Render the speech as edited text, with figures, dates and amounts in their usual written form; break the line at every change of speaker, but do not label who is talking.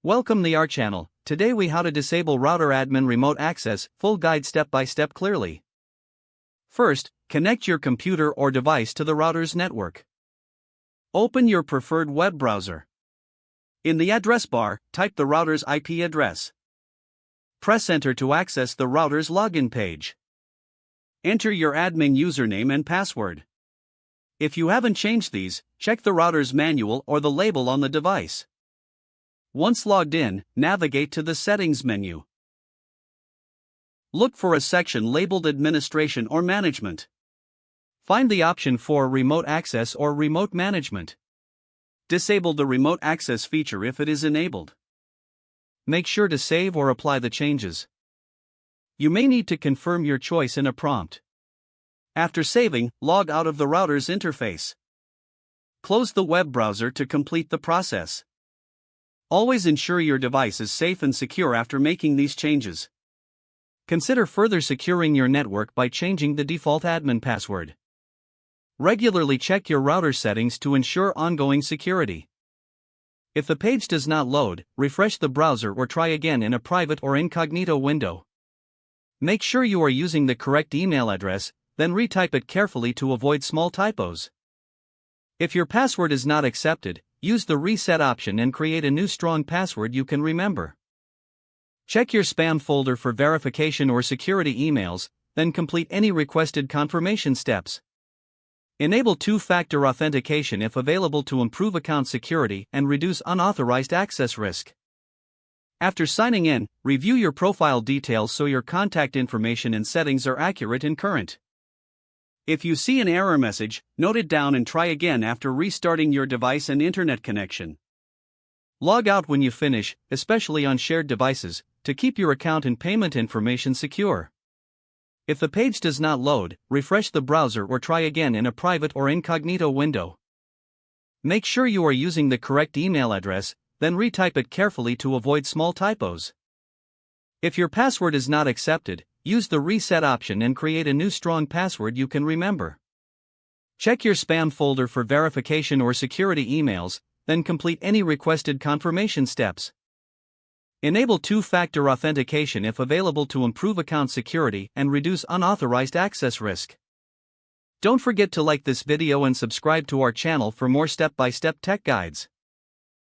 Welcome to our channel. Today we how to disable router admin remote access, full guide step by step clearly. First, connect your computer or device to the router's network. Open your preferred web browser. In the address bar, type the router's IP address. Press enter to access the router's login page. Enter your admin username and password. If you haven't changed these, check the router's manual or the label on the device. Once logged in, navigate to the Settings menu. Look for a section labeled Administration or Management. Find the option for Remote Access or Remote Management. Disable the Remote Access feature if it is enabled. Make sure to save or apply the changes. You may need to confirm your choice in a prompt. After saving, log out of the router's interface. Close the web browser to complete the process. Always ensure your device is safe and secure after making these changes. Consider further securing your network by changing the default admin password. Regularly check your router settings to ensure ongoing security. If the page does not load, refresh the browser or try again in a private or incognito window. Make sure you are using the correct email address, then retype it carefully to avoid small typos. If your password is not accepted, use the reset option and create a new strong password you can remember. Check your spam folder for verification or security emails, then complete any requested confirmation steps. Enable two-factor authentication if available to improve account security and reduce unauthorized access risk. After signing in, review your profile details so your contact information and settings are accurate and current. If you see an error message, note it down and try again after restarting your device and internet connection. Log out when you finish, especially on shared devices, to keep your account and payment information secure. If the page does not load, refresh the browser or try again in a private or incognito window. Make sure you are using the correct email address, then retype it carefully to avoid small typos. If your password is not accepted, use the reset option and create a new strong password you can remember. Check your spam folder for verification or security emails, then complete any requested confirmation steps. Enable two-factor authentication if available to improve account security and reduce unauthorized access risk. Don't forget to like this video and subscribe to our channel for more step-by-step tech guides.